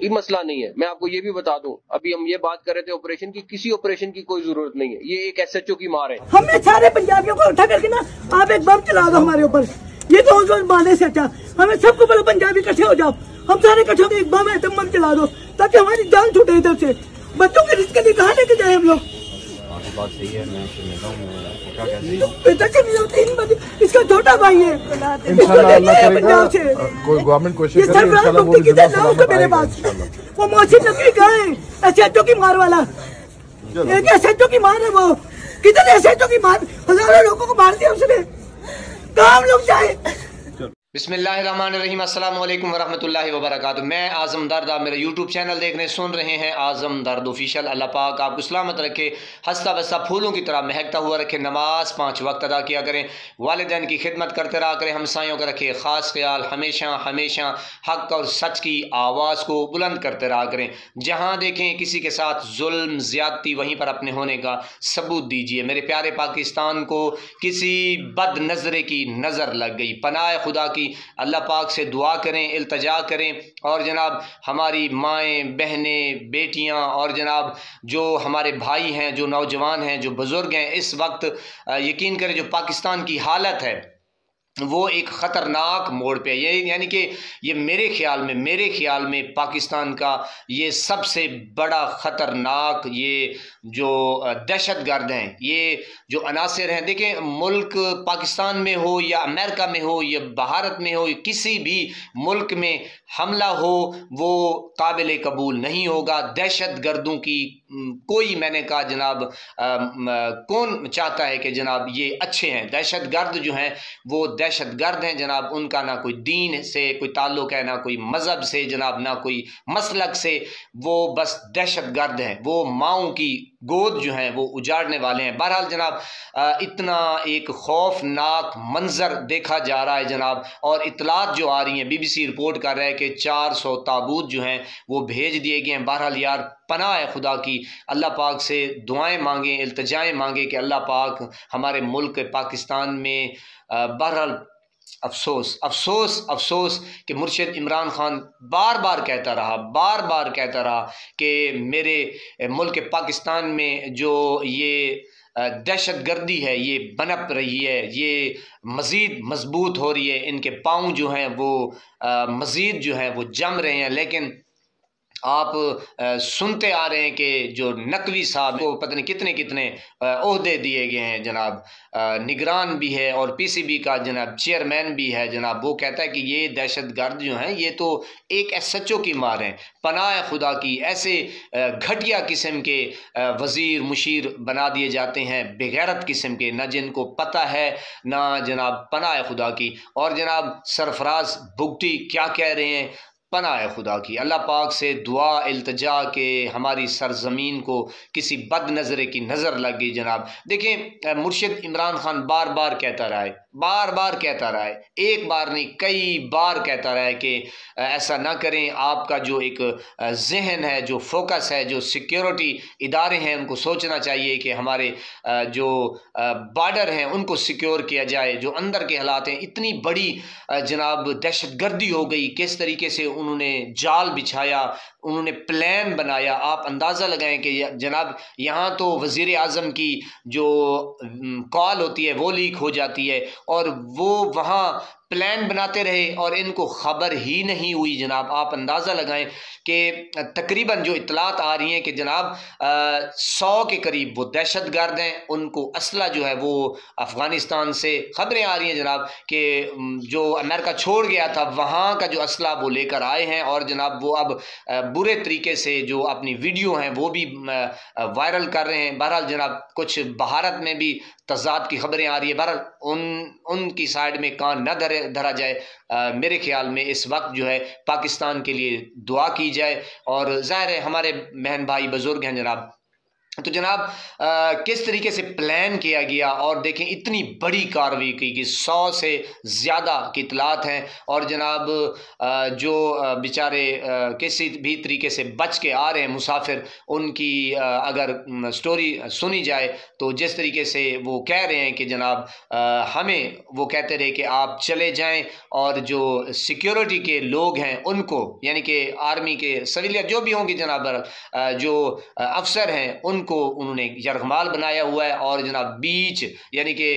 ये मसला नहीं है। मैं आपको ये भी बता दूं, अभी हम ये बात कर रहे थे ऑपरेशन की, किसी ऑपरेशन की कोई जरूरत नहीं है। ये एक एसएचओ की मार है। हमने सारे पंजाबियों को उठा करके ना आप एक बम चला दो हमारे ऊपर, ये तो उनको मारने से अच्छा हमें सबको बोलो पंजाबी इकट्ठे हो जाओ, हम सारे इकट्ठे होकर एक बम है बम चला दो ताकि हमारी जान छूटे इधर से। बच्चों के रिस्क के लिए कहाँ लेके जाए हम लोग? बात सही है, मैं बेटा इसका छोटा भाई है, पंजाब से कोई गवर्नमेंट कोशिश मेरे पास वो मोहसिन नकवी कहाँ है? एसएचओ की मार वाला, एक एसएचओ की मार है वो। कितने एसएचओ की मार, हजारों लोगों को मार दिया उसने, कहाँ हम लोग जाए? बिस्मिल्लाहिर्रहमानिर्रहीम, अस्सलाम वालेकुम वरहमतुल्लाहि वबरकातुहू। मैं आज़म दर्द, आप मेरा यूट्यूब चैनल देख रहे सुन रहे हैं आज़म दर्द ऑफिशियल। अल्लाह पाक आपको सलामत रखे, हंसता बसता फूलों की तरह महकता हुआ रखे। नमाज 5 वक्त अदा किया करें, वालिदैन की खिदमत करते रहा करें, हमसायों का रखे ख़ास ख्याल, हमेशा हमेशा हक़ और सच की आवाज़ को बुलंद करते रहा करें। जहाँ देखें किसी के साथ जुल्म ज़्यादती, वहीं पर अपने होने का सबूत दीजिए। मेरे प्यारे पाकिस्तान को किसी बद नज़रे की नज़र लग गई, पनाह खुदा की अल्लाह पाक से दुआ करें, इल्तजा करें। और जनाब हमारी माएँ, बहनें, बेटियां और जनाब जो हमारे भाई हैं, जो नौजवान हैं, जो बुज़ुर्ग हैं, इस वक्त यकीन करें जो पाकिस्तान की हालत है वो एक ख़तरनाक मोड़ पे है। ये यानी कि ये मेरे ख्याल में पाकिस्तान का ये सबसे बड़ा ख़तरनाक ये जो दहशतगर्द हैं, ये जो अनासिर हैं। देखें, मुल्क पाकिस्तान में हो या अमेरिका में हो या भारत में हो, किसी भी मुल्क में हमला हो वो काबिल कबूल नहीं होगा। दहशतगर्दों की कोई, मैंने कहा जनाब कौन चाहता है कि जनाब ये अच्छे हैं? दहशतगर्द जो हैं वो दहशतगर्द हैं जनाब, उनका ना कोई दीन से कोई ताल्लुक़ है, ना कोई मज़हब से जनाब, ना कोई मसलक से, वो बस दहशतगर्द हैं। वो माओं की गोद जो हैं वो उजाड़ने वाले हैं। बहरहाल जनाब इतना एक खौफनाक मंजर देखा जा रहा है जनाब, और इतलात जो आ रही हैं, BBC रिपोर्ट कर रहा है कि 400 ताबूत जो हैं वो भेज दिए गए हैं। बहरहाल यार, पनाह है खुदा की, अल्लाह पाक से दुआएं मांगें, इल्तिजाएं मांगें कि अल्लाह पाक हमारे मुल्क पाकिस्तान में बहरहाल अफसोस अफसोस अफसोस कि मुर्शिद इमरान खान बार बार कहता रहा कि मेरे मुल्क पाकिस्तान में जो ये दहशतगर्दी है ये बनप रही है, ये मज़ीद मजबूत हो रही है, इनके पाँव जो हैं वो मज़ीद जो हैं वो जम रहे हैं। लेकिन आप सुनते आ रहे हैं कि जो नकवी साहब को पता नहीं कितने कितने ओहदे दिए गए हैं जनाब, निगरान भी है और PCB का जनाब चेयरमैन भी है जनाब। वो कहता है कि ये दहशतगर्द जो हैं ये तो एक SHO की मार हैं। पनाह खुदा की, ऐसे घटिया किस्म के वज़ीर मुशीर बना दिए जाते हैं, बेगैरत किस्म के, ना जिनको पता है ना जनाब, पनाह खुदा की। और जनाब सरफराज भुगटी क्या कह रहे हैं? पनाह खुदा की, अल्लाह पाक से दुआ इल्तजा के हमारी सरजमीन को किसी बद नज़रे की नज़र लग गई जनाब। देखें, मुर्शिद इमरान खान बार बार कहता रहा है, एक बार नहीं कई बार कहता रहा है कि ऐसा ना करें। आपका जो एक जहन है, जो फोकस है, जो सिक्योरिटी इदारे हैं, उनको सोचना चाहिए कि हमारे जो बॉर्डर हैं उनको सिक्योर किया जाए। जो अंदर के हालात हैं, इतनी बड़ी जनाब दहशतगर्दी हो गई, किस तरीके से उन्होंने जाल बिछाया, उन्होंने प्लान बनाया। आप अंदाज़ा लगाएं कि जनाब यहाँ तो वज़ीर आज़म की जो कॉल होती है वो लीक हो जाती है और वो वहाँ प्लान बनाते रहे और इनको ख़बर ही नहीं हुई जनाब। आप अंदाज़ा लगाएं कि तकरीबन जो इतलात आ रही हैं कि जनाब 100 के करीब वो दहशतगर्द हैं, उनको असला जो है वो अफ़गानिस्तान से खबरें आ रही हैं जनाब कि जो अमेरिका छोड़ गया था वहाँ का जो असला वो लेकर आए हैं। और जनाब वो अब बुरे तरीके से जो अपनी वीडियो हैं वो भी वायरल कर रहे हैं। बहरहाल जनाब कुछ भारत में भी तज़ाद की खबरें आ रही है। बहरहाल उनकी साइड में कान न धरा जाए। मेरे ख्याल में इस वक्त जो है पाकिस्तान के लिए दुआ की जाए। और ज़ाहिर है हमारे बहन भाई बुज़ुर्ग हैं जनाब, तो जनाब किस तरीके से प्लान किया गया, और देखें इतनी बड़ी कार्रवाई की कि 100 से ज़्यादा की इतलात हैं, और जनाब जो बेचारे किसी भी तरीके से बच के आ रहे हैं मुसाफिर, उनकी अगर स्टोरी सुनी जाए तो जिस तरीके से वो कह रहे हैं कि जनाब हमें वो कहते रहे कि आप चले जाएं, और जो सिक्योरिटी के लोग हैं उनको, यानी कि आर्मी के सिविलियन जो भी होंगे जनाब, जो अफसर हैं उनको उन्होंने यरगमाल बनाया हुआ है। और जनाब बीच यानी कि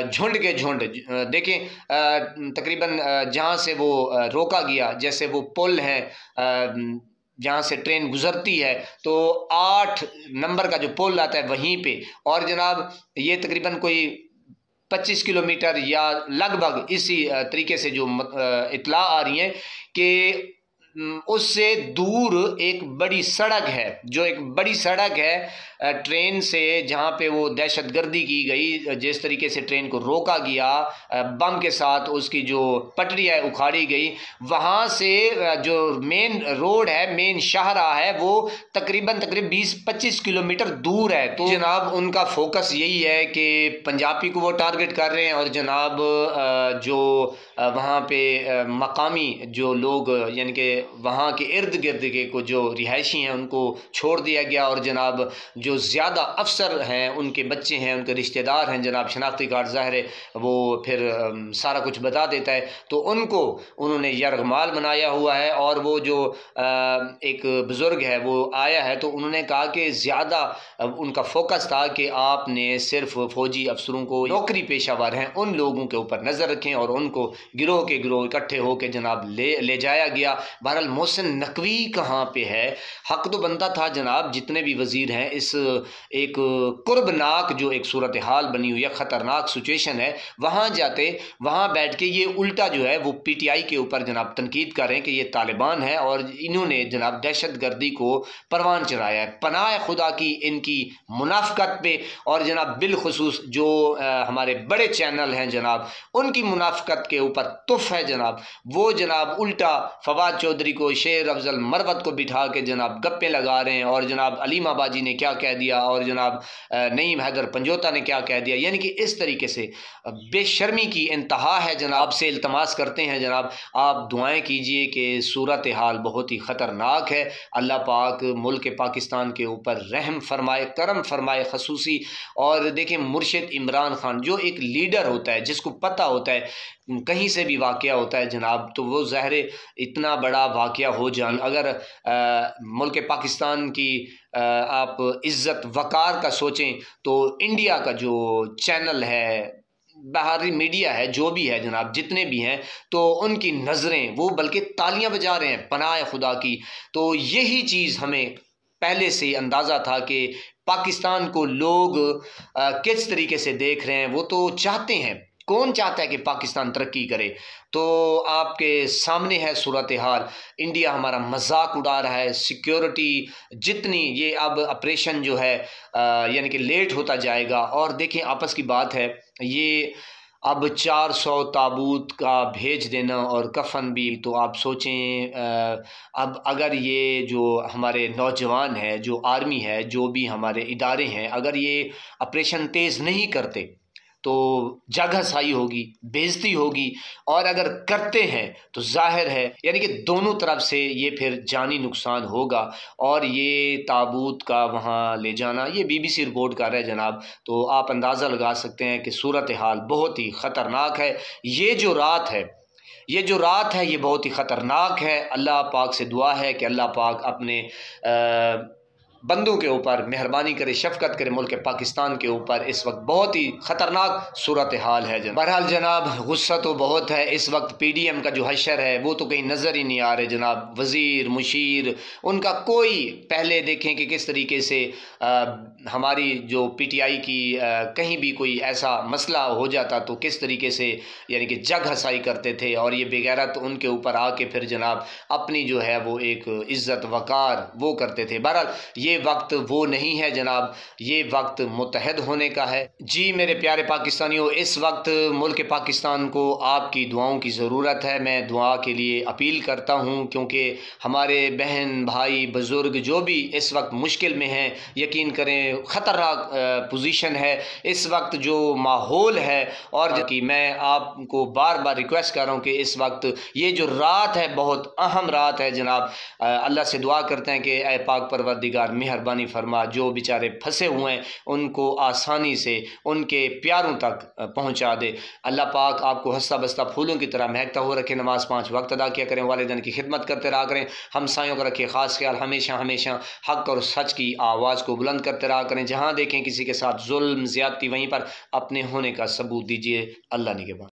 झुंड के झुंड देखें, तकरीबन जहाँ से वो रोका गया, जैसे वो पुल है जहाँ से ट्रेन गुजरती है, तो 8 नंबर का जो पुल आता है वहीं पे, और जनाब ये तकरीबन कोई 25 किलोमीटर या लगभग इसी तरीके से जो इत्तला आ रही है कि उससे दूर एक बड़ी सड़क है, जो एक बड़ी सड़क है ट्रेन से, जहाँ पे वो दहशतगर्दी की गई, जिस तरीके से ट्रेन को रोका गया बम के साथ, उसकी जो पटरी है उखाड़ी गई, वहाँ से जो मेन रोड है, मेन शाहराह है, वो तकरीबन 20-25 किलोमीटर दूर है। तो जनाब उनका फोकस यही है कि पंजाबी को वो टारगेट कर रहे हैं, और जनाब जो वहाँ पे मकामी जो लोग यानी कि वहाँ के इर्द गिर्द के को जो रिहायशी हैं उनको छोड़ दिया गया, और जनाब जो ज़्यादा अफसर हैं, उनके बच्चे हैं, उनके रिश्तेदार हैं, जनाब शनाख्ती कार्ड ज़ाहिर है वो फिर सारा कुछ बता देता है, तो उनको उन्होंने यरगमाल बनाया हुआ है। और वो जो एक बुज़ुर्ग है वो आया है, तो उन्होंने कहा कि ज़्यादा उनका फोकस था कि आपने सिर्फ फ़ौजी अफसरों को, नौकरी पेशावर हैं, उन लोगों के ऊपर नज़र रखें, और उनको गिरोह के गिरोह इकट्ठे होकर जनाब ले जाया गया। बहरहाल मोहसिन नकवी कहाँ पे है? हक तो बनता था जनाब, जितने भी वज़ीर हैं, इस एक कुर्बनाक जो एक सूरत हाल बनी हुई है, ख़तरनाक सिचुएशन है, वहाँ जाते, वहाँ बैठ के ये उल्टा जो है वो PTI के ऊपर जनाब तनकीद कर रहे हैं कि ये तालिबान है और इन्होंने जनाब दहशतगर्दी को परवान चढ़ाया है। पनाह खुदा की इनकी मुनाफकत पे, और जनाब बिलखुसूस जो हमारे बड़े चैनल हैं जनाब, उनकी मुनाफकत के ऊपर तुफ है जनाब। वो जनाब उल्टा फवाद चौधरी को, शेर अफजल मरवत को बिठा के जनाब गप्पे लगा रहे हैं, और जनाब अलीमा बाजी ने क्या कह दिया, और जनाब नईम हैदर पंजोता ने क्या कह दिया, यानी कि इस तरीके से बेशर्मी की इंतहा है जनाब। आपसे इल्तमास करते हैं जनाब, आप दुआएं कीजिए कि सूरत हाल बहुत ही ख़तरनाक है। अल्लाह पाक मुल्क पाकिस्तान के ऊपर रहम फरमाए, करम फरमाए खसूसी। और देखिए मुर्शिद इमरान खान जो एक लीडर होता है, जिसको पता होता है कहीं से भी वाक़या होता है जनाब, तो वो ज़ाहिर इतना बड़ा वाक़या हो जान, अगर मुल्क पाकिस्तान की आप इज़्ज़त वक़ार का सोचें तो इंडिया का जो चैनल है, बाहरी मीडिया है, जो भी है जनाब, जितने भी हैं, तो उनकी नज़रें वो बल्कि तालियां बजा रहे हैं पनाह खुदा की। तो यही चीज़ हमें पहले से अंदाज़ा था कि पाकिस्तान को लोग किस तरीके से देख रहे हैं। वो तो चाहते हैं, कौन चाहता है कि पाकिस्तान तरक्की करे? तो आपके सामने है सूरत हाल। इंडिया हमारा मजाक उड़ा रहा है, सिक्योरिटी जितनी ये अब ऑपरेशन जो है यानी कि लेट होता जाएगा। और देखें आपस की बात है, ये अब 400 ताबूत का भेज देना और कफन भी, तो आप सोचें अब अगर ये जो हमारे नौजवान हैं, जो आर्मी है, जो भी हमारे इदारे हैं, अगर ये ऑपरेशन तेज़ नहीं करते तो जगहसाई होगी, बेइज्जती होगी। और अगर करते हैं तो जाहिर है यानी कि दोनों तरफ से ये फिर जानी नुकसान होगा। और ये ताबूत का वहाँ ले जाना, ये BBC रिपोर्ट कर रहा है जनाब, तो आप अंदाज़ा लगा सकते हैं कि सूरत हाल बहुत ही ख़तरनाक है। ये जो रात है, ये बहुत ही ख़तरनाक है। अल्लाह पाक से दुआ है कि अल्लाह पाक अपने बंदों के ऊपर मेहरबानी करे, शफकत करे मुल्क पाकिस्तान के ऊपर। इस वक्त बहुत ही ख़तरनाक सूरत हाल है जनाब। बहरहाल जनाब गुस्सा तो बहुत है इस वक्त। PDM का जो हशर है वो तो कहीं नज़र ही नहीं आ रहे जनाब। वज़ीर मुशीर उनका कोई, पहले देखें कि किस तरीके से हमारी जो PTI की कहीं भी कोई ऐसा मसला हो जाता तो किस तरीके से यानी कि जग हसाई करते थे, और ये बेगैरत उनके ऊपर आके फिर जनाब अपनी जो है वो एक इज़्ज़त वक़ार वो करते थे। बहरहाल ये वक्त वो नहीं है जनाब, ये वक्त मुत्तहद होने का है। जी मेरे प्यारे पाकिस्तानियों, इस वक्त मुल्क पाकिस्तान को आपकी दुआओं की ज़रूरत है। मैं दुआ के लिए अपील करता हूँ, क्योंकि हमारे बहन भाई बुज़ुर्ग जो भी इस वक्त मुश्किल में हैं, यकीन करें ख़तरनाक पोजीशन है इस वक्त जो माहौल है। और कि मैं आपको बार बार रिक्वेस्ट कर रहा हूँ कि इस वक्त ये जो रात है बहुत अहम रात है जनाब। अल्लाह से दुआ करते हैं कि ऐ पाक परवरदिगार मेहरबानी फरमा, जो बेचारे फंसे हुए हैं उनको आसानी से उनके प्यारों तक पहुँचा दे। अल्लाह पाक आपको हंसता बसता फूलों की तरह महकता हो रखे। नमाज 5 वक्त अदा किया करें, वालिदैन की खिदमत करते रहा करें, हमसायों का रखिए ख़ास ख्याल, हमेशा हमेशा हक़ और सच की आवाज़ को बुलंद करते रहा करें। जहाँ देखें किसी के साथ जुल्म ज़्यादती, वहीं पर अपने होने का सबूत दीजिए। अल्लाह निगहबान।